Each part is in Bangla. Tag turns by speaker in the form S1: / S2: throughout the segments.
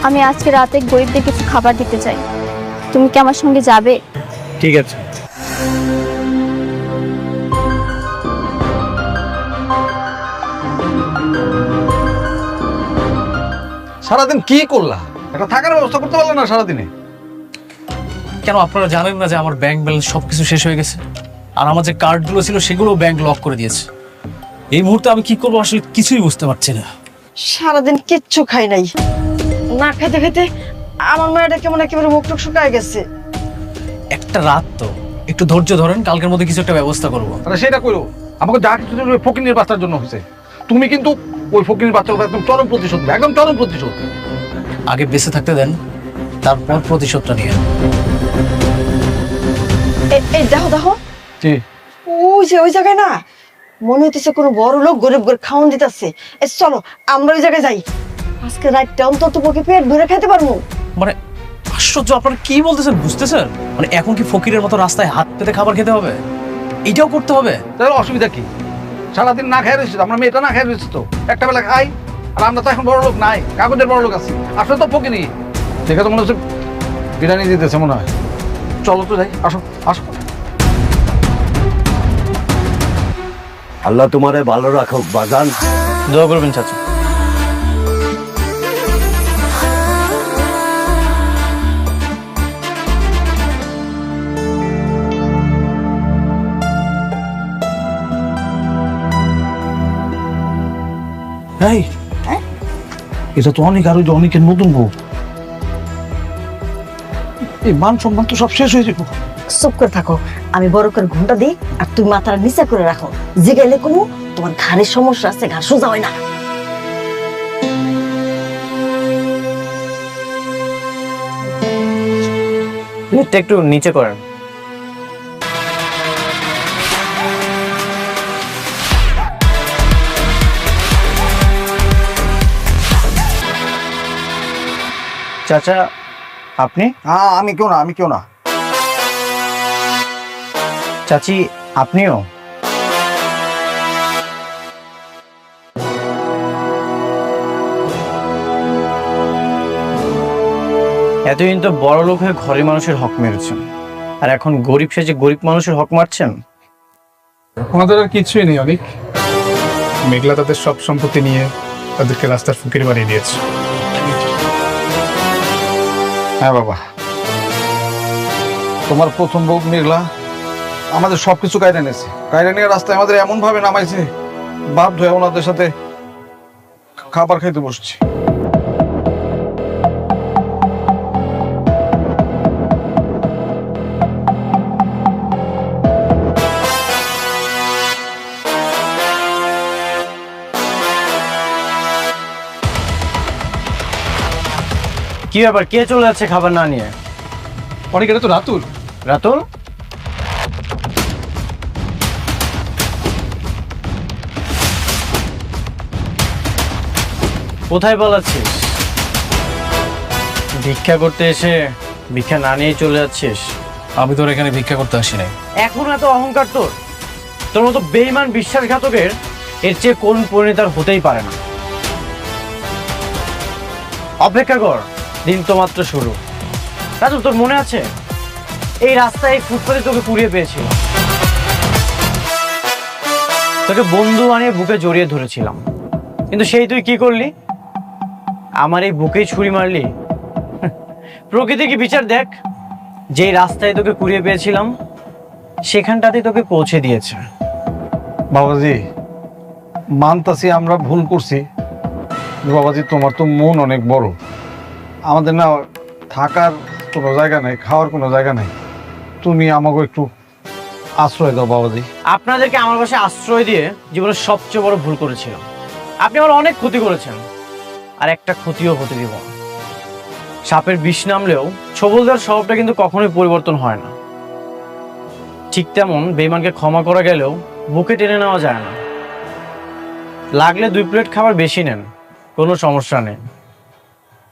S1: আমি আজকে রাতে গরিবদের কিছু খাবার দিতে চাই, তুমি কি আমার সঙ্গে যাবে?
S2: ঠিক আছে।
S3: সারাদিন কি করলা? একটা থাকার ব্যবস্থা করতে পারলে না সারাদিনে?
S2: কেন আপনারা জানেন না যে আমার ব্যাংক ব্যালেন্স সবকিছু শেষ হয়ে গেছে? আর আমার যে কার্ডগুলো ছিল সেগুলো ব্যাংক লক করে দিয়েছে। এই মুহূর্তে আমি কি করবো আসলে কিছুই বুঝতে পারছি না।
S4: সারাদিন কিচ্ছু খাই নাই, না খাইতে খাইতে আমার মেয়েটা কেমন একেবারে মুখ টুক শুকায় গেছে।
S2: একটা রাত তো, একটু ধৈর্য ধরেন, কালকের মধ্যে কিছু একটা ব্যবস্থা করবো।
S3: আরে সেটা করো, আমাকে যা কিছু ফকিনের বাচ্চার জন্য হয়েছে, তুমি কিন্তু ওই ফকিনের বাচ্চার উপর একদম চরম প্রতিশোধ, একদম চরম প্রতিশোধ।
S2: আগে বেঁচে থাকতে দেন, তারপর প্রতিশোধটা নিয়ে।
S4: এই দেখো দেখো,
S3: জি,
S4: ওই জায়গায় না মনে হইতেছে কোনো বড় লোক গরিব করে খাওয়ান দিতেছে। চলো আমরা ওই জায়গায় যাই, আজকে রাতটা অন্তত পক্ষে পেট ভরে খেতে পারবো।
S2: মানে আশ্চর্য, আপনারা কি বলতেছেন বুঝতেছেন? মানে এখন কি ফকিরের মতো রাস্তায় হাত পেতে খাবার খেতে হবে? এটাও করতে হবে?
S3: তাহলে অসুবিধা কি? সারাদিন না খেয়ে রয়েছে, আমরা মেয়েটা না খেয়ে রয়েছে তো, একটা বেলা খাই। আর আমরা তো এখন বড় লোক নাই, কাগজের বড় লোক আছি, আসলে তো ফকিনি। দেখে তো মনে হচ্ছে বিরিয়ানি দিতেছে মনে হয়। চলো তো যাই, আসো আসো।
S5: আল্লাহ তোমারে ভালো রাখুক বাজান।
S2: দোয়া করবেন চাচা।
S3: এই এটা তো অনেক, আর ওই যে অনেকের নতুন বউ। এই মান সম্মান তো সব শেষ হয়ে যাবো।
S4: চুপ করে থাকো, আমি বড় করে ঘুমটা দিই আর তুমি মাথাটা নিচে করে রাখো। জিগাইলে কোনো তোমার ঘাড়ের সমস্যা আছে, ঘাড় সোজা হয় না।
S2: একটু নিচে করেন। চাচা আপনি?
S3: হ্যাঁ, আমি কেউ না।
S2: চাচি আপনিও? এতদিন তো বড় লোক হয়ে ঘরের মানুষের হক মেরেছেন, আর এখন গরিব সেজে গরিব মানুষের হক মারছেন।
S6: আমাদের আর কিছুই নেই অনেক। মেঘলা তাদের সব সম্পত্তি নিয়ে তাদেরকে রাস্তার ফকির বানিয়ে দিয়েছে।
S3: হ্যাঁ বাবা, তোমার প্রথম বউ মেঘলা আমাদের সবকিছু কায়রা নিয়েছে, কায়রা নিয়ে রাস্তায় আমাদের এমন ভাবে নামাইছে, বাধ্য হয়ে ওনাদের সাথে খাবার খাইতে বসছি।
S2: কি ব্যাপার, কে চলে যাচ্ছে খাবার না নিয়ে?
S6: অনেক, এটা তো রাতুল।
S2: রাতুল? কোথায় পালাচ্ছিস? ভিক্ষা করতে এসে ভিক্ষা না নিয়ে চলে যাচ্ছিস?
S6: আমি তোর এখানে ভিক্ষা করতে আসি নাই।
S2: এখন এত অহংকার তোর? তোর মতো বেঈমান বিশ্বাসঘাতকের এর চেয়ে কোন পরিণতি আর হতেই পারে না। অপেক্ষা কর, দিন তো মাত্র শুরু। রাজু, তোর মনে আছে এই রাস্তায় ফুটপাতে তোকে কুড়িয়ে পেয়েছিল? তোকে বন্ধু বানিয়ে বুকে জড়িয়ে ধরেছিলাম, কিন্তু সেই তুই কি করলি? আমার এই বুকেই ছুরি মারলি। প্রকৃতি কি বিচার দেখ, যেই রাস্তায় তোকে কুড়িয়ে পেয়েছিলাম সেখানটাতেই তোকে পৌঁছে দিয়েছে।
S3: বাবাজি, মানতাছি আমরা ভুল করছি। বাবাজি, তোমার তো মন অনেক বড়, আমাদের না থাকার কোনো জায়গা নাই, খাওয়ার কোনো জায়গা নাই, তুমি আমাকে একটু আশ্রয় দাও বাবাজি।
S2: আপনাদেরকে আমার বাসায় আশ্রয় দিয়ে জীবনের সবচেয়ে বড় ভুল করেছিলাম। আপনি আমার অনেক ক্ষতি করেছেন, আর একটা ক্ষতিও হতে দিব না। সাপের বিষ নামলেও ছবলদার স্বভাবটা কিন্তু কখনোই পরিবর্তন হয় না। ঠিক তেমন বেঈমানকে ক্ষমা করা গেলেও বুকে টেনে নেওয়া যায় না। লাগলে 2 প্লেট খাবার বেশি নেন, কোনো সমস্যা নেই,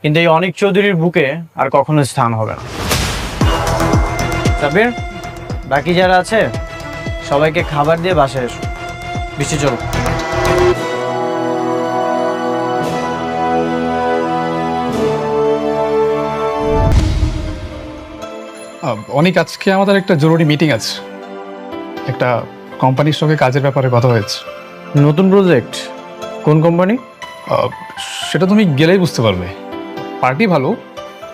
S2: কিন্তু এই অনিক চৌধুরীর বুকে আর কখনো স্থান হবে না। সাবির, বাকি যারা আছে সবাইকে খাবার দিয়ে বাসায় এসো। বৃষ্টি চলো।
S6: অনেক আজকে আমাদের একটা জরুরি মিটিং আছে, একটা কোম্পানির সঙ্গে কাজের ব্যাপারে কথা হয়েছে।
S2: নতুন প্রজেক্ট? কোন কোম্পানি?
S6: সেটা তুমি গেলেই বুঝতে পারবে। পার্টি ভালো,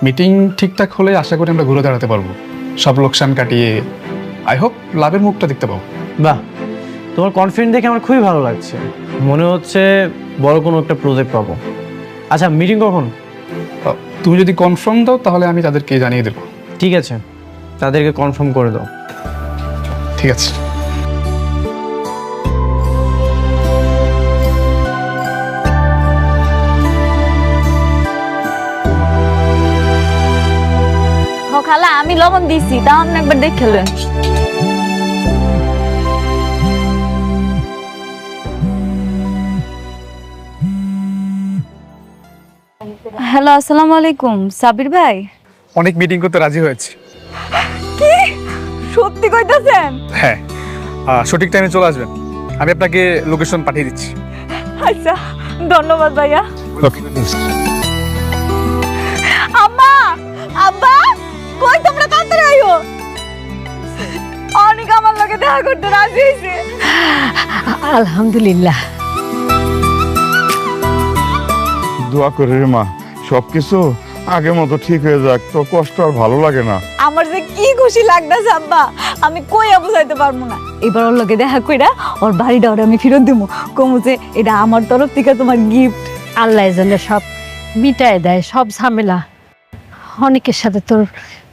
S6: মিটিং ঠিকঠাক হলে আশা করি আমরা ঘুরে দাঁড়াতে পারবো, সব লোকসান কাটিয়ে। আই হোপ লাভের মুখটা দেখতে পাবো।
S2: বাহ, তোমার কনফিডেন্স দেখে আমার খুবই ভালো লাগছে। মনে হচ্ছে বড় কোনো একটা প্রজেক্ট পাবো। আচ্ছা, মিটিং কখন?
S6: তুমি যদি কনফার্ম দাও তাহলে আমি তাদেরকে জানিয়ে দেবো।
S2: ঠিক আছে, তাদেরকে কনফার্ম করে দাও।
S6: ঠিক আছে।
S1: খালা আমি লবণ দিছি, তাও আপনি একবার দেখলেন। হ্যালো, আসসালামু আলাইকুম। সাবির ভাই,
S6: অনেক মিটিং করতে রাজি হয়েছে।
S1: কি সত্যি কইতাছেন?
S6: হ্যাঁ, সঠিক টাইমে চলে আসবেন। আমি আপনাকে লোকেশন পাঠিয়ে দিচ্ছি।
S1: আচ্ছা, ধন্যবাদ ভাইয়া।
S6: ওকে।
S1: আম্মা, আব্বা, কই তোমরা তাড়াতাড়ি আইও। অনেক আমার লগে দেখা করতে রাজি হইছে।
S7: আলহামদুলিল্লাহ।
S8: দোয়া করে রে মা, সবকিছু আগের মতো ঠিক হয়ে যাক, তো কষ্ট আর ভালো লাগে না।
S1: আমার যে কি খুশি লাগতাছে আব্বা, আমি কইয়া বুঝাইতে পারবো না। এবার ওর লগে দেখা কইরা ওর বাড়িটা ওর আমি ফেরত দেবো, কমু যে এটা আমার তরফ থেকে তোমার গিফট।
S7: আল্লাহ জানে সব মিটায় দেয়, সব ঝামেলা। অনেকের সাথে তোর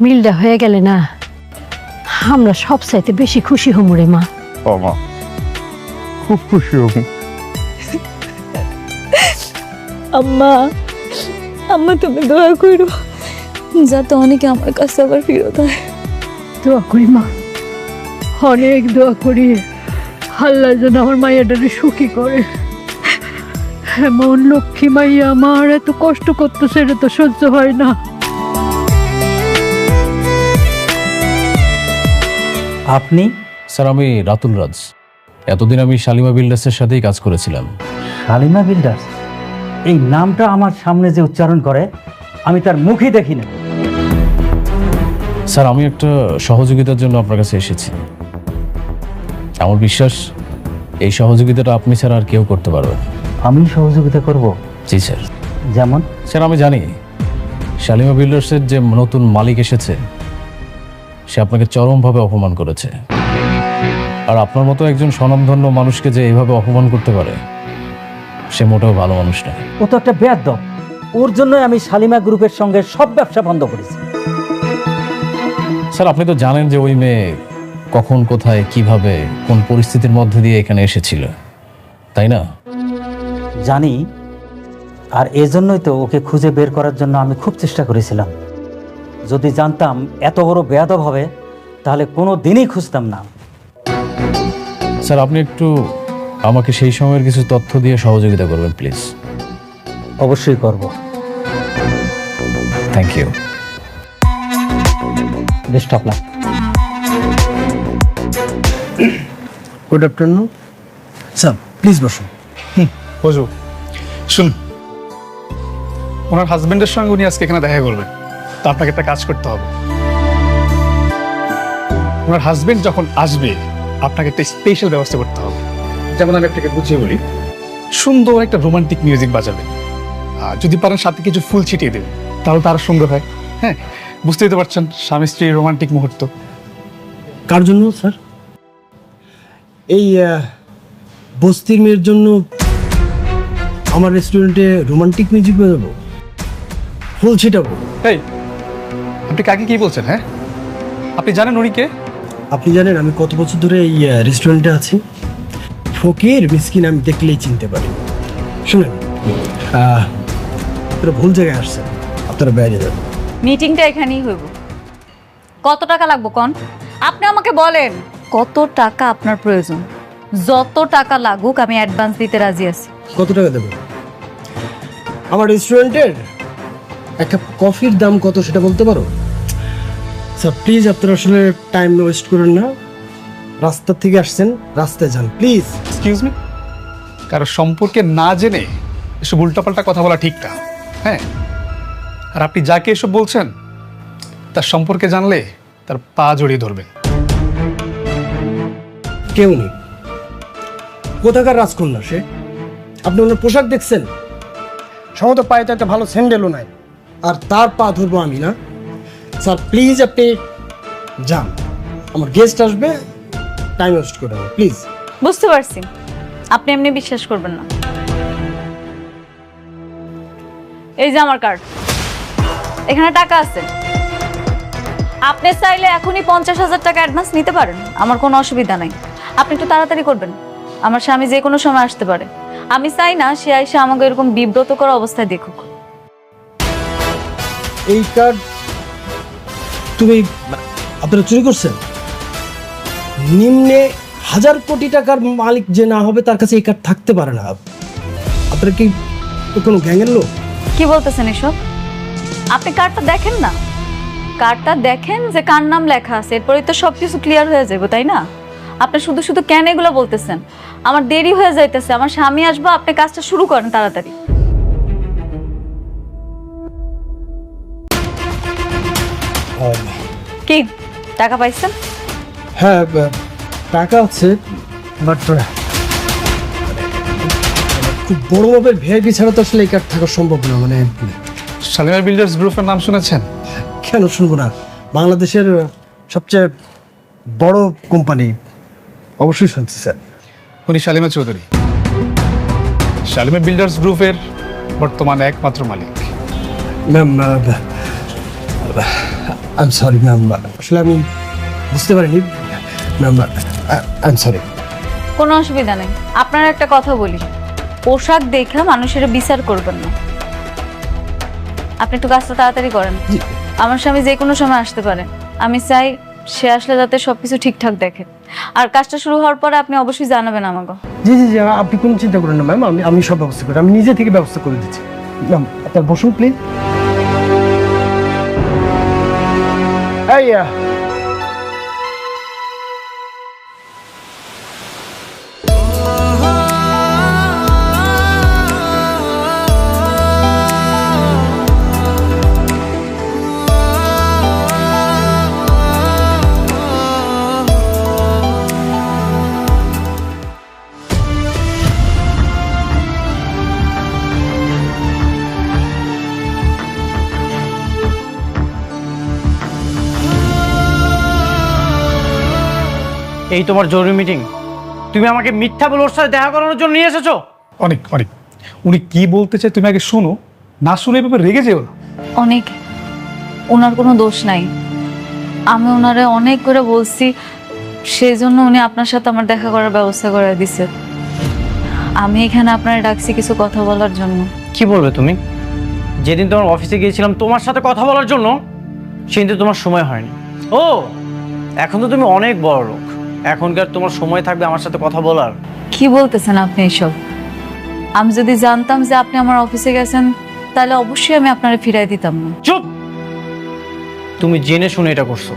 S7: মিলটা হয়ে গেলে না, আমরা সব চাইতে বেশি খুশি হমু রে মা।
S8: ও মা, খুব খুশি হব।
S1: আম্মা, আম্মা তুমি দোয়া করো যাতে অনেকে আমার কাছে আবার ফেরত হয়।
S7: দোয়া করি মা, অনেক দোয়া করি আল্লাহ যেন আমার মাইয়াটারে সুখী করে। এমন লক্ষ্মী মাইয়া আমার এত কষ্ট করতেছে, এটা তো সহ্য হয় না।
S9: আপনি?
S10: স্যার, আমি রাতুল রাজ। এতদিন আমি শালিমা বিল্ডার্সের সাথেই কাজ করেছিলাম।
S9: শালিমা বিল্ডার্স? এই নামটা আমার সামনে যে উচ্চারণ করে আমি তার মুখই দেখি না।
S10: স্যার, আমি একটা সহযোগিতার জন্য আপনার কাছে এসেছি। আমার বিশ্বাস এই সহযোগিতাটা আপনি ছাড়া আর কেউ করতে পারবে না।
S9: আমি সহযোগিতা করব?
S10: জি স্যার।
S9: যেমন?
S10: স্যার, আমি জানি শালিমা বিল্ডার্সের যে নতুন মালিক এসেছে সে আপনাকে চরমভাবে অপমান করেছে। আর আপনার মতো একজন স্বনামধন্য মানুষকে যে এইভাবে অপমান করতে পারে সে মোটেও ভালো মানুষ নয়।
S9: ও তো একটা বেয়াদব। ওর জন্যই আমি শালিমা গ্রুপের সঙ্গে সব ব্যবসা বন্ধ করেছি।
S10: স্যার, আপনি তো জানেন যে ওই মেয়ে কখন, কোথায়, কিভাবে, কোন পরিস্থিতির মধ্যে দিয়ে এখানে এসেছিল, তাই না?
S9: জানি, আর এজন্যই তো ওকে খুঁজে বের করার জন্য আমি খুব চেষ্টা করেছিলাম। যদি জানতাম এত বড় বেয়াদব হবে তাহলে কোনো দিনই খুঁজতাম না।
S10: স্যার, আপনি একটু আমাকে সেই সময়ের কিছু তথ্য দিয়ে সহযোগিতা করবেন প্লিজ।
S9: অবশ্যই করব।
S10: Thank you.
S9: Best of luck.
S11: Good afternoon sir, please বসুন।
S6: বুঝু, শুন, ওনার হাজবেন্ডের সঙ্গে উনি আজকে এখানে দেখা করবেন, তো আপনাকে একটা কাজ করতে হবে। ওনার হাজবেন্ড যখন আসবে আপনাকে একটা স্পেশাল ব্যবস্থা করতে হবে। যেমন আমি আপনাকে বুঝিয়ে বলি, সুন্দর একটা রোমান্টিক মিউজিক বাজাবেন, আর যদি পারেন সাথে কিছু ফুল ছিটিয়ে দেবেন, তাহলে তার সুন্দর হয়। হ্যাঁ, বুঝতেই তো পারছেন, স্বামী স্ত্রীর রোমান্টিক মুহূর্ত।
S11: কার জন্য স্যার? এই বস্তির মেয়ের জন্য আমার রেস্টুরেন্টে রোমান্টিক মিউজিক বাজাবো, ফুল ছিটাবো?
S6: এই, আপনি কাকে কি বলছেন? হ্যাঁ, আপনি জানেন উনি কে?
S11: আপনি জানেন আমি কত বছর ধরে এই রেস্টুরেন্টে আছি? ফকির মিসকিন আমি দেখলেই চিনতে পারি। শুনেন, আপনারা ভুল জায়গায় আসছেন, আপনারা বাইরে যান।
S1: মিটিংটা এখানেই হইব। কত টাকা লাগবে কোন? আপনি আমাকে বলেন কত টাকা আপনার প্রয়োজন। যত টাকা লাগুক আমি অ্যাডভান্স দিতে রাজি আছি।
S11: কত টাকা দেবেন? আমার রেস্টুরেন্টের একটা কফির দাম কত সেটা বলতে পারো? স্যার প্লিজ, আপনারা আসলে টাইম ওয়েস্ট করেন না। রাস্তা থেকে আসছেন, রাস্তায় যান প্লিজ।
S6: এক্সকিউজ মি, কারো সম্পর্কে না জেনে এসব উল্টাপাল্টা কথা বলা ঠিক না। হ্যাঁ, আর আপনি যাকে এসব বলছেন তার সম্পর্কে জানলে তার পা জড়িয়ে ধরবেন।
S11: কেউ নেই, কোথাকার রাজকন্যা সে? আপনি ওনার পোশাক দেখছেন? সম্ভবত পায়ে তো একটা ভালো স্যান্ডেলও নাই, আর তার পা ধরবো আমি না? স্যার প্লিজ আপনি যান, আমার গেস্ট আসবে, টাইম ওয়েস্ট করে দেবো প্লিজ।
S1: বুঝতে পারছি আপনি এমনি বিশ্বাস করবেন না। এই যে আমার কার্ড, এখানে টাকা আছে। আপনি চাইলে এখনই 50,000 টাকা অ্যাডভান্স নিতে পারেন, আমার কোনো অসুবিধা নাই। আপনি একটু তাড়াতাড়ি করবেন, আমার স্বামী যে কোনো সময় আসতে পারে। আমি চাই না সে এসে আমাকে এরকম বিব্রত করা অবস্থায় দেখুক।
S11: এই কার্ড তুমি আপনারা চুরি করছেন? নিম্নে 1000 কোটি টাকার মালিক যে না হবে তার কাছে এই কার্ড থাকতে পারে না। আপনারা কি কোনো গ্যাংয়ের লোক?
S1: কি বলতেছেন এসব? আপনি কার্ডটা দেখেন না, কার্ডটা দেখেন যে কার নাম লেখা আছে, এরপরেই তো সবকিছু ক্লিয়ার হয়ে যাবে, তাই না? আপনি শুধু শুধু কেন এগুলো বলতেছেন? আমার দেরি হয়ে যাইতেছে, আমার স্বামী আসবো, আপনি কাজটা শুরু করেন তাড়াতাড়ি। কি টাকা পাইছেন?
S11: হ্যাঁ টাকা আছে, বাট খুব বড় মাপের ভিআইপি ছাড়া তো আসলে এই কার্ড থাকা সম্ভব না। মানে
S6: শালিমার বিল্ডার্স গ্রুপের নাম শুনেছেন?
S11: কেন শুনবো না, বাংলাদেশের সবচেয়ে বড় কোম্পানি, অবশ্যই শুনছি স্যার।
S6: উনি শালিমা চৌধুরী, শালিমা বিল্ডার্স গ্রুপের বর্তমান একমাত্র মালিক।
S11: Ma'am I am sorry ma'am, আসলে আমি বুঝতে পারিনি ম্যাম, আই এম সরি।
S1: কোনো অসুবিধা নেই। আপনার একটা কথা বলি, পোশাক দেখে মানুষের বিচার করবেন না। আপনি একটু কাজটা তাড়াতাড়ি করেন, আমার স্বামী যে কোনো সময় আসতে পারে। আমি চাই সে আসলে যাতে সবকিছু ঠিকঠাক দেখে। আর কাজটা শুরু হওয়ার পরে আপনি অবশ্যই জানাবেন আমাকে।
S11: জি জি জি, আপনি কোনো চিন্তা করেন না ম্যাম, আমি সব ব্যবস্থা করি, আমি নিজে থেকে ব্যবস্থা করে দিচ্ছি। ম্যাম আপনার বসুন প্লিজ। এই
S2: এই তোমার জরুরি মিটিং? তুমি আমাকে মিথ্যা বলে ওর সাথে দেখা করানোর জন্য নিয়ে এসেছো?
S6: অনেক অনেক, উনি কি বলতে চায় তুমি আগে শোনো, না শুনে এভাবে রেগে যেও না।
S1: অনেক, ওনার কোনো দোষ নাই। আমি ওনারে অনেক করে বলছি, সেই জন্য উনি আপনার সাথে আমার দেখা করার ব্যবস্থা করে দিছে। আমি এখানে আপনার ডাকছি কিছু কথা বলার জন্য।
S2: কি বলবে তুমি? যেদিন তোমার অফিসে গিয়েছিলাম তোমার সাথে কথা বলার জন্য, সেদিন তো তোমার সময় হয়নি। ও এখন তো তুমি অনেক বড় লোক, এখনকার তোমার সময় থাকবে আমার সাথে কথা বলার?
S1: কি বলতেছেন আপনি এসব? আমি যদি জানতাম যে আপনি আমার অফিসে গেছেন, তাহলে অবশ্যই আমি আপনারে ফিরাই দিতাম না।
S2: চুপ! তুমি জেনে শুনে এটা করছো।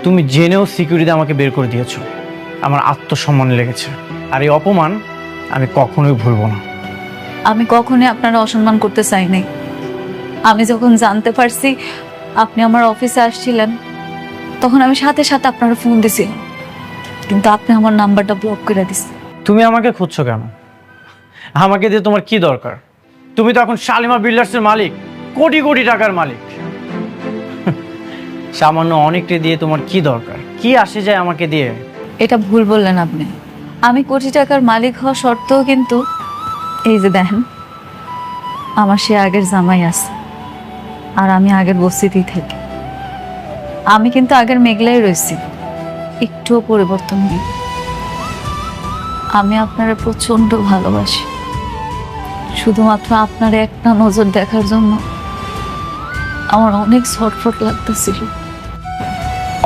S2: তুমি জেনেও সিকিউরিটি আমাকে বের করে দিয়েছো। আমার আত্মসম্মানে লেগেছে, আর এই অপমান আমি কখনোই ভুলবো না।
S1: আমি কখনোই আপনারা অসম্মান করতে চাই নাই। আমি যখন জানতে পারছি আপনি আমার অফিসে আসছিলেন, তখন আমি সাথে সাথে আপনারা ফোন দিছিলাম, কিন্তু আপনি আমার নাম্বারটা ব্লক করে দিচ্ছেন।
S2: তুমি আমাকে খুঁজছো কেন? আমাকে দিয়ে তোমার কি দরকার? তুমি তো এখন শালিমা বিল্ডার্সের মালিক, কোটি কোটি টাকার মালিক। সামান্য অনেকটা দিয়ে তোমার কি দরকার? কি আসে যায় আমাকে দিয়ে?
S1: এটা ভুল বললেন আপনি। আমি কোটি টাকার মালিক হওয়া সত্ত্বেও কিন্তু এই যে দেখেন, আমার সে আগের জামাই আছে, আর আমি আগের বস্তিতেই থাকি। আমি কিন্তু আগের মেঘলাই রয়েছি, একটুও পরিবর্তন নেই। আমি আপনারা প্রচন্ড ভালোবাসি। শুধুমাত্র আপনার একটা নজর দেখার জন্য আমার অনেক ছটফট লাগতেছিল।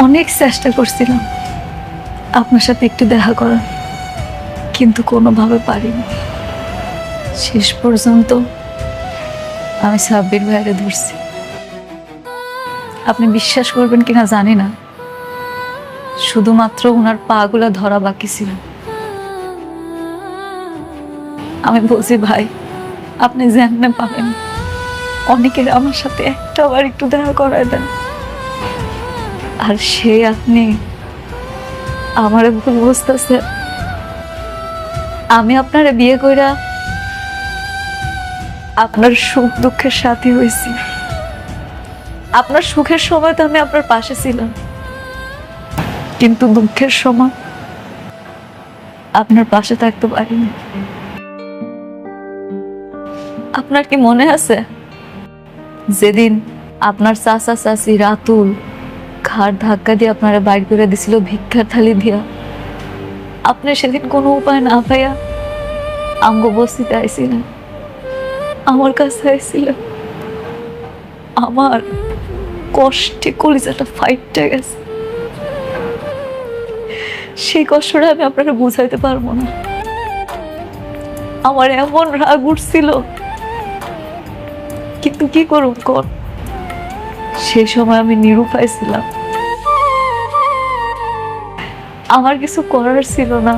S1: অনেক চেষ্টা করছিলাম আপনার সাথে একটু দেখা করার, কিন্তু কোনোভাবে পারিনি। শেষ পর্যন্ত আমি সাব্বির ভাইরে ধরছি। আপনি বিশ্বাস করবেন কিনা জানি না, শুধুমাত্র ওনার পাগুলা ধরা বাকি ছিল। আমি বলছি, ভাই আপনি জানেন পাবেন, অনেকের আমার সাথে একটাবার একটু দেখা করায় দেন। আর সে আপনি আমারে ভুল বুঝতেছেন। আমি আপনারে বিয়ে কইরা আপনার সুখ দুঃখের সাথী হয়েছি। আপনার সুখের সময় তো আমি আপনার পাশে ছিলাম, কিন্তু দুঃখের সময় আপনার পাশে থাকতে পারিনি। আপনার কি মনে আছে যেদিন আপনার চাচা চাচি রাতুল ঘাড় ধাক্কা দিয়ে আপনারা বাইর করে দিছিল ভিক্ষার থালি দিয়া? আপনি সেদিন কোনো উপায় না পাইয়া আঙ্গ বস্তিতে আইছিলেন, আমার কাছে আইছিলেন। আমার কষ্টে কলিজাটা ফাইটটা গেছে। সেই কষ্টটা আমি আপনাকে বুঝাইতে পারবো না। আমার এমন রাগ উঠছিল, কিন্তু কি করুন কর, সেই সময় আমি নিরুপায় ছিলাম। আমার কিছু করার ছিল না,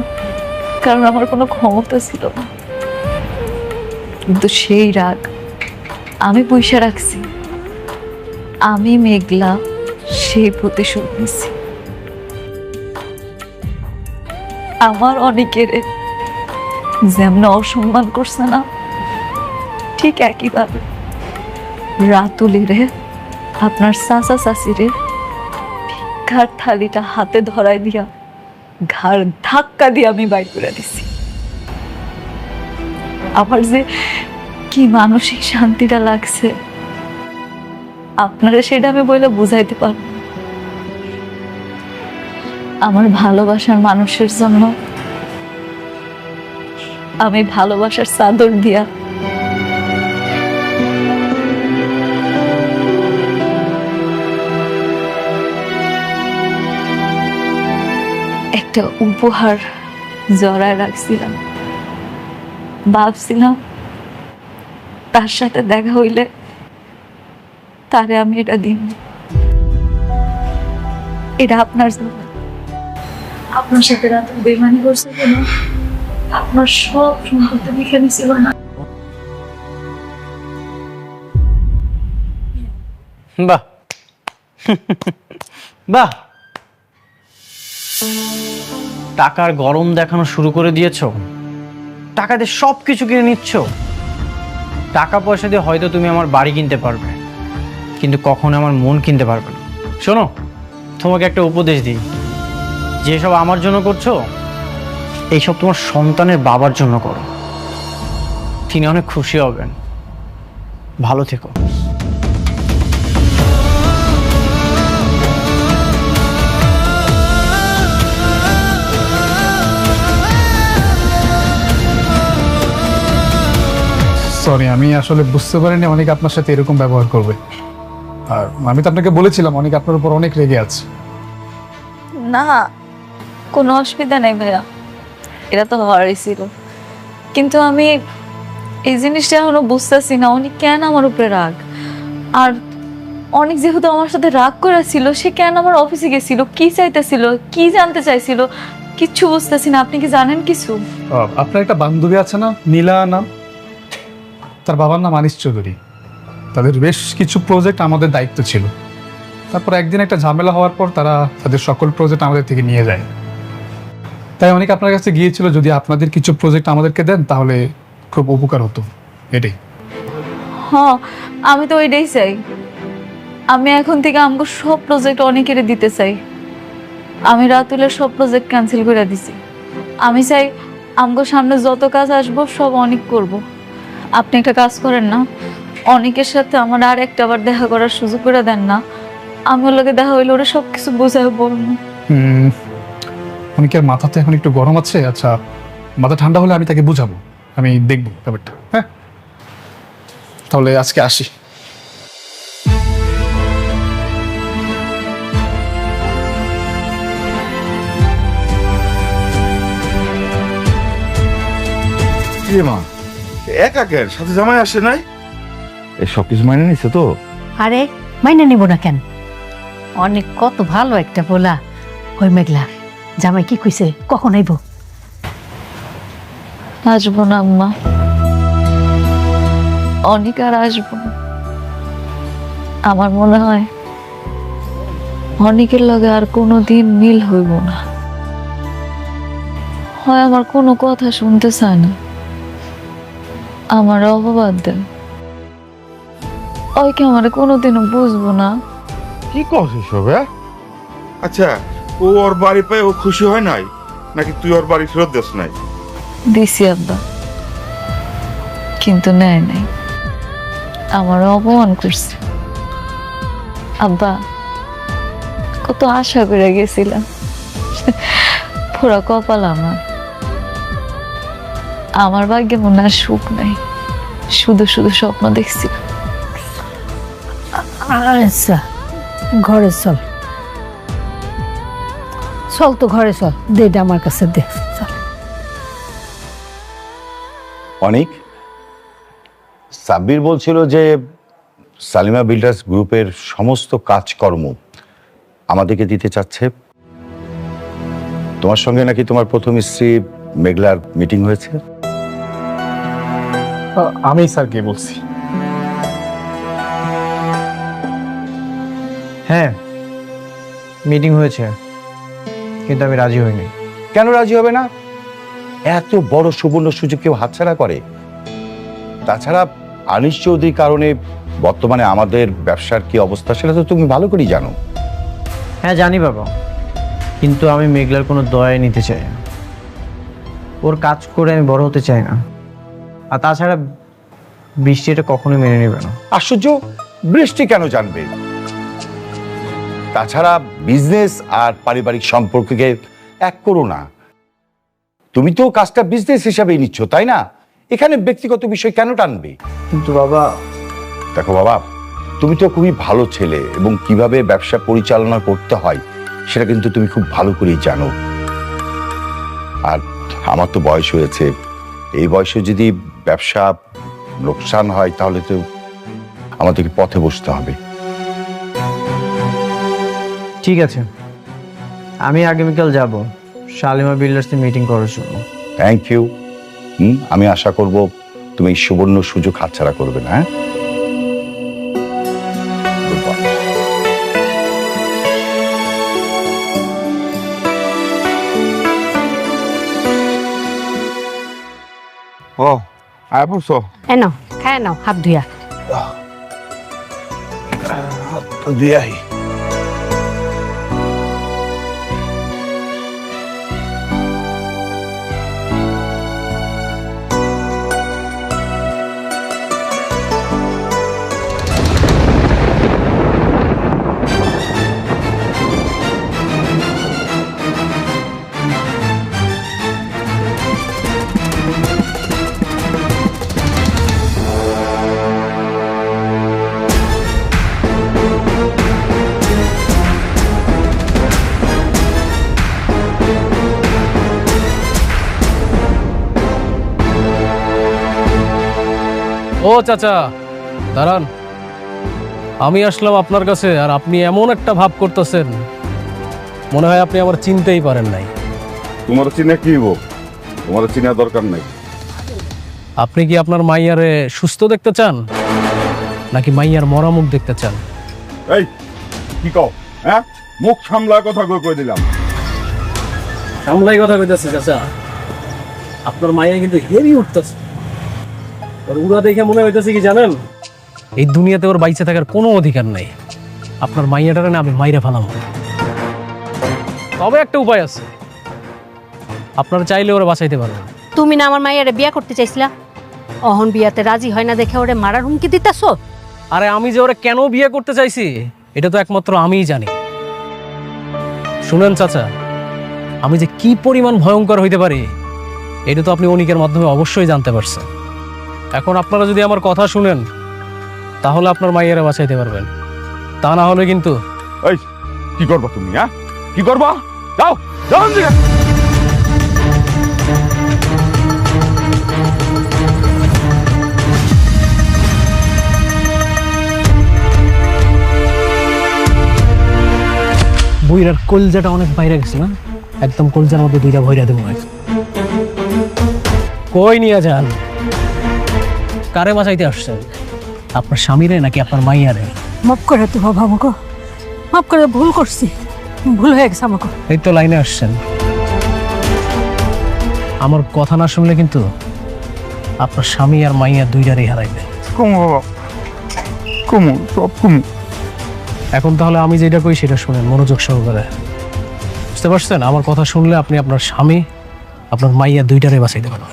S1: কারণ আমার কোনো ক্ষমতা ছিল না। কিন্তু সেই রাগ আমি পয়সা রাখছি। আমি মেঘলা সেই প্রতিশোধ নিছি। আমার অনেকের যেমন অসম্মান করছে না, ঠিক একইভাবে রাতুলেরে আপনার চাচা চাচিরে ভিক্ষার থালিটা হাতে ধরাই দিয়া ঘাড় ধাক্কা দিয়ে আমি বাইর করে দিছি। আমার যে কি মানসিক শান্তিটা লাগছে আপনারা সেটা আমি বলে বুঝাইতে পারবো। আমার ভালোবাসার মানুষের জন্য আমি ভালোবাসার চাদর দিয়া একটা উপহার জড়ায় রাখছিলাম। ভাবছিলাম তার সাথে দেখা হইলে তারে আমি এটা দিন। এটা আপনার জন্য। আপনার সাথে রাত বেমানি করছে কেন? আপনার সব সম্পত্তি লিখে নিছিল না?
S2: বাহ বাহ, টাকার গরম দেখানো শুরু করে দিয়েছো। টাকা দিয়ে সব কিছু কিনে নিচ্ছ। টাকা পয়সা দিয়ে হয়তো তুমি আমার বাড়ি কিনতে পারবে, কিন্তু কখনো আমার মন কিনতে পারবে না। শোনো, তোমাকে একটা উপদেশ দিই, যেসব আমার জন্য করছো এইসব তোমার সন্তানের বাবার জন্য করো। তিনি অনেক খুশি হবেন। ভালো থেকো।
S6: সরি, আমি আসলে বুঝতে পারিনি অনেক আপনার সাথে এরকম ব্যবহার করবে। আর আমি তো আপনাকে বলেছিলাম অনেক আপনার উপর অনেক রেগে আছে।
S1: না, কোনো অসুবিধা নেই ভাইয়া, এটা তো হওয়ারই ছিল। কিন্তু আমি এই জিনিসটা এখনো বুঝতেছি না উনি কেন আমার উপরে রাগ। আর অনেক যেহেতু আমার সাথে রাগ করেছিল, সে কেন আমার অফিসে গেছিল, কি চাইতেছিল, কি জানতে চাইছিল, কিচ্ছু বুঝতেছি না। আপনি কি জানেন কিছু?
S6: আপনার একটা বান্ধবী আছে না, নীলা নাম, তার বাবার নাম আনিস চৌধুরী। তাদের বেশ কিছু প্রজেক্ট আমাদের দায়িত্ব ছিল। তারপর একদিন একটা ঝামেলা হওয়ার পর তারা তাদের সকল প্রজেক্ট আমাদের থেকে নিয়ে যায়। তাই অনেক আপনার কাছে গিয়েছিল, যদি আপনাদের কিছু প্রজেক্ট আমাদেরকে দেন তাহলে খুব উপকার হতো। এটাই।
S1: হ্যাঁ, আমি তো ওইটাই চাই। আমি এখন থেকে আমাকে সব প্রজেক্ট অনেকের দিতে চাই। আমি রাতুলের সব প্রজেক্ট ক্যান্সেল করে দিছি। আমি চাই আমাকে সামনে যত কাজ আসবো সব অনেক করব। আপনি একটা কাজ করেন না, অনেকের সাথে আমার আর একটা বার দেখা করার সুযোগ করে দেন না। আমি ওর লগে দেখা হইলে ওরা সব কিছু বোঝায় বলবো।
S6: অনেকের মাথাতে এখন একটু গরম আছে। আচ্ছা, মাথা ঠান্ডা হলে আমি তাকে বুঝাবো, আমি দেখবো ব্যাপারটা। হ্যাঁ, তাহলে আজকে আসি।
S8: মা একাকের সাথে জামাই আসে নাই? এই সব কিছু মাইনে নিছে তো?
S7: আরে মাইনে নিব না কেন? অনেক কত ভালো একটা বলা। ওই মেঘলা জামাই কি কইছে, কখন আইব?
S1: আসবো না আম্মা, অনেক আর আসবো না। আমার মনে হয় অনেকের লগে আর কোনো দিন মিল হইব না। হয় আমার কোনো কথা শুনতে চায় না, আমার অপবাদ দেন, ওই কি আমার কোনোদিনও বুঝবো না।
S8: কি কস এসব? আচ্ছা, ও ওর বাড়ি পেয়ে ও খুশি হয় নাই, নাকি তুই ওর বাড়ি ফেরত দিস নাই?
S1: দিছি আব্বা, কিন্তু নেয় নাই, আমার অপমান করছে। আব্বা, কত আশা করে গেছিলাম, পুরো কপাল আমার ভাগ্যে মনে আর সুখ নাই, শুধু শুধু স্বপ্ন দেখছি।
S7: আচ্ছা, ঘরে চল, চল তো ঘরে চল, দে এটা আমার কাছে দে, চল।
S5: অনেক সাব্বির বলছিল যে সালিমা বিল্ডার্স গ্রুপের সমস্ত কাজকর্ম আমাদেরকে দিতে চাচ্ছে। তোমার সঙ্গে নাকি তোমার প্রথম স্ত্রী মেঘলার মিটিং হয়েছে?
S6: আমি স্যারকে বলছি।
S2: হ্যাঁ, মিটিং হয়েছে, কিন্তু আমি রাজি হইনি।
S5: কেন রাজি হবে না? এত বড় সুবর্ণ সুযোগ কেউ হাতছাড়া করে? তাছাড়া আনিস চৌধুরীর কারণে বর্তমানে আমাদের ব্যবসার কি অবস্থা সেটা তো তুমি ভালো করেই জানো।
S2: হ্যাঁ জানি বাবা, কিন্তু আমি মেঘলার কোনো দয়া নিতে চাই না, ওর কাজ করে আমি বড় হতে চাই না। আর তাছাড়া বৃষ্টি এটা কখনোই মেনে নেবে না।
S5: আশ্চর্য, বৃষ্টি কেন জানবে? তাছাড়া বিজনেস আর পারিবারিক সম্পর্ককে এক করো না। তুমি তো কাজটা বিজনেস হিসাবেই নিচ্ছ, তাই না? এখানে ব্যক্তিগত বিষয় কেন টানবে?
S2: কিন্তু বাবা,
S5: দেখো বাবা, তুমি তো খুবই ভালো ছেলে এবং কিভাবে ব্যবসা পরিচালনা করতে হয় সেটা কিন্তু তুমি খুব ভালো করেই জানো। আর আমার তো বয়স হয়েছে, এই বয়সে যদি ব্যবসা লোকসান হয় তাহলে তো আমাদেরকে পথে বসতে হবে।
S2: ঠিক আছে, আমি আগামীকাল যাব শালিমা বিল্ডার্সের মিটিং করার জন্য।
S5: Thank you. আমি আশা করব তুমি এই সুবর্ণ সুযোগ হাতছাড়া করবে না। হ্যাঁ,
S8: ও আয় পড়ছো?
S7: এ নাও, খায় নাও, হাত ধুইয়া।
S3: দিয়াই
S10: ও চাচা, দাঁড়ান। আমি আসলাম আপনার কাছে, আর আপনি এমন একটা ভাব করতেছেন মনে হয় আপনি আমার চিনতেই পারেন নাই।
S8: তোমার চিনে কি হবো? তোমার চিনা দরকার নাই।
S10: আপনি কি আপনার মাইয়ারে সুস্থ দেখতে চান, নাকি মাইয়ার মরা মুখ দেখতে চান?
S8: এই কি কও? হ্যাঁ, মুখ সামলা কথা কই দিলাম।
S10: সামলাই কথা কইতাছে চাচা, আপনার মাইয়া কিন্তু হেভি উঠতেছে। আর উড়া দেখে মনে হইতেছে কি জানেন, এই দুনিয়াতে ওর বাইচে থাকার কোনো অধিকার নেই। আপনার মাইয়াটারে না আমি মাইরে ফেলাম। তবে একটা উপায় আছে, আপনারা চাইলে ওরা বাঁচাইতে পারবেন।
S7: তুমি না আমার মাইয়ারে বিয়া করতে চাইছিলা, অহন বিয়াতে রাজি হয় না দেখে ওরে মারার হুমকি দিতেছো।
S10: আরে আমি যে ওরা কেন বিয়ে করতে চাইছি এটা তো একমাত্র আমিই জানি। শুনেন চাচা, আমি যে কি পরিমাণ ভয়ঙ্কর হইতে পারি এটা তো আপনি অনিকের মাধ্যমে অবশ্যই জানতে পারছেন। এখন আপনারা যদি আমার কথা শুনেন তাহলে আপনার মাইয়ারে বাঁচাইতে পারবেন, তা না হলে কিন্তু।
S8: এই কি করবা তুমি? হ্যাঁ, কি করবা? যাও যাও দিকে।
S10: বইরার কলজাটা অনেক বাইরে গেছে না, একদম কলজার মধ্যে দুইটা ভইরা দেবো। কই নিয়ে যান? কারে বাঁচাইতে আসছেন? আপনার স্বামীরে নাকি আপনার মাইয়ারে?
S7: মাফ করে তো বাবা আমাকে, মাফ করে, ভুল করছি, ভুল হয়ে গেছে আমাকে।
S10: এই তো লাইনে আসছেন। আমার কথা না শুনলে কিন্তু আপনার স্বামী আর মাইয়া দুইটারই হারাইবে।
S8: কমু বাবা, কমু, সব কমু।
S10: এখন তাহলে আমি যেটা কই সেটা শুনেন মনোযোগ সহকারে। বুঝতে পারছেন? আমার কথা শুনলে আপনি আপনার স্বামী, আপনার মাইয়া দুইটারে বাঁচাইতে পারেন।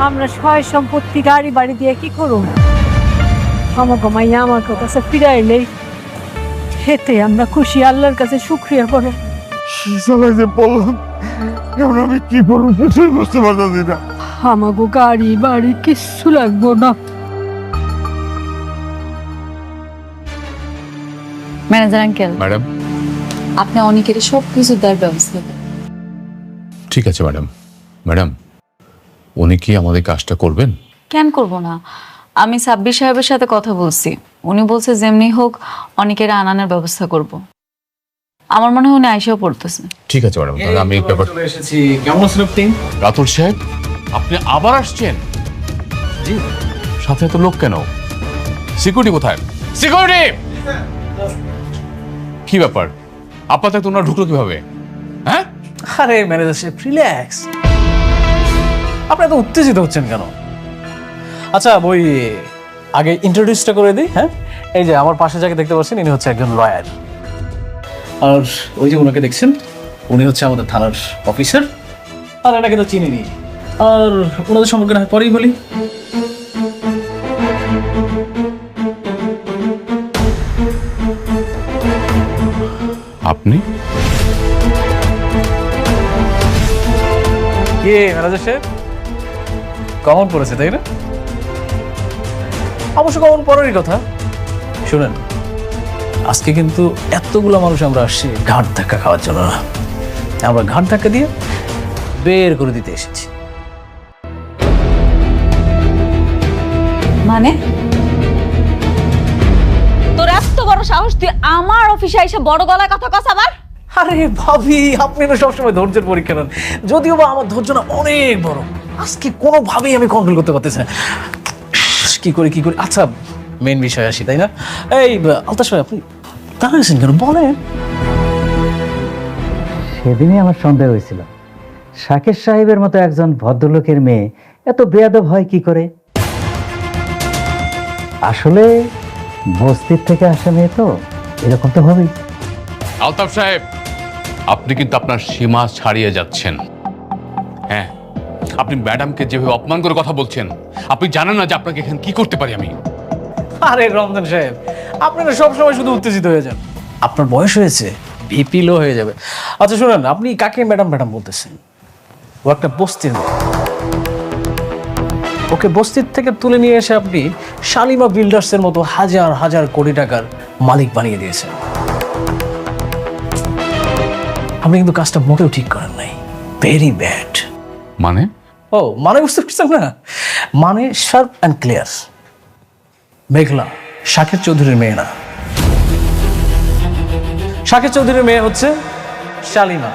S7: আমরা সয় সম্পত্তি গাড়ি বাড়ি দিয়ে কি করুন? আমাকে মাইয়া আমার কাছে ফিরাই নেই, হেতে আমরা খুশি, আল্লাহর কাছে শুকরিয়া করে।
S8: সবাই যে বললাম, এখন আমি কি করবো কিছুই বুঝতে পারতেছি না।
S7: আমাকে গাড়ি বাড়ি কিচ্ছু লাগবো না।
S1: ম্যানেজার আঙ্কেল,
S12: ম্যাডাম,
S1: আপনি অনেকের সব কিছু দেওয়ার ব্যবস্থা করেন।
S12: ঠিক আছে ম্যাডাম। ম্যাডাম, উনি কি আমাদের কাজটা করবেন?
S1: কেন করব না? আমি সাব্বির সাহেবের সাথে কথা বলছি, উনি বলছে যেমনি হোক অনেকের আনানোর ব্যবস্থা করব। আমার মনে হয় উনি আইসাও পড়তেছে।
S12: ঠিক আছে ম্যাডাম, তাহলে আমি ব্যাপার
S10: চলে এসেছি। কেমন আছেন আপনি?
S12: রাতুল সাহেব, আপনি আবার আসছেন? জি। সাথে এত লোক কেন? সিকিউরিটি কোথায়? সিকিউরিটি! কি ব্যাপার? আপাতত ওনারা ঢুকলো কিভাবে? হ্যাঁ?
S10: আরে ম্যানেজার সাহেব, রিল্যাক্স। আপনি এত উত্তেজিত হচ্ছেন কেন? আচ্ছা, ওই আগে ইন্ট্রোডিউসটা করে দিই। হ্যাঁ, এই যে আমার পাশে যাকে দেখতে পাচ্ছেন, ইনি হচ্ছে একজন লয়ার। আর ওই যে ওনাকে দেখছেন, উনি হচ্ছে আমাদের থানার অফিসার। আর এনাকে তো চিনিনি। আর ওনাদের সম্পর্কে না হয় পরেই বলি।
S12: আপনি?
S10: কে ম্যানেজার সাহেব? কমন পড়েছে তাই না? অবশ্য কমন পড়ারই কথা। শুনেন, আজকে কিন্তু এতগুলো মানুষ আমরা আসছি ঘাট ধাক্কা খাওয়ার জন্য না, আমরা ঘাট ধাক্কা দিয়ে বের করে দিতে এসেছি।
S1: মানে তোর এত বড় সাহস, তুই আমার অফিসে এসে বড় গলায় কথা কস আবার?
S10: আরে ভাবি, আপনি না সবসময় ধৈর্যের পরীক্ষা নেন, যদিও বা আমার ধৈর্য না অনেক বড়। আজকে কোনোভাবেই আমি কন্ট্রোল করতে পারতেছি না। কি করি। আচ্ছা, মেন বিষয় আসি, তাই না? এই আলতাফ সাহেব, আপনি দাঁড়িয়েছেন কেন? বলেন।
S9: সেদিনই আমার সন্দেহ হয়েছিল, শাকির সাহেবের মতো একজন ভদ্রলোকের মেয়ে এত বেয়াদব হয় কি করে। আসলে বস্তির থেকে আসা মেয়ে তো এরকম তো হবেই।
S12: আলতাফ সাহেব, আপনি কিন্তু আপনার সীমা ছাড়িয়ে যাচ্ছেন। হ্যাঁ, আপনি ম্যাডামকে যেভাবে অপমান করে কথা বলছেন, আপনি জানেন না যে আপনাকে এখানে কি করতে পারি আমি।
S10: আরে রমজান সাহেব, আপনি না সবসময় শুধু উত্তেজিত হয়ে যান। আপনার বয়স হয়েছে, ভিপি লো হয়ে যাবে। আচ্ছা শুনেন, আপনি কাকে ম্যাডাম ম্যাডাম বলতেছেন? ও একটা বস্তির মেয়ে। ওকে বস্তির থেকে তুলে নিয়ে এসে আপনি শালিমা বিল্ডার্সের মতো হাজার হাজার কোটি টাকার মালিক বানিয়ে দিয়েছেন। আপনি কিন্তু কাজটা মোটেও ঠিক করেন নাই। Very bad.
S12: মানে?
S10: ও মানে বুঝতে পারছেন না? মানে শার্প অ্যান্ড ক্লিয়ার। মেঘলা শাকের চৌধুরীর মেয়ে না, শাকের চৌধুরীর মেয়ে হচ্ছে শালিমা।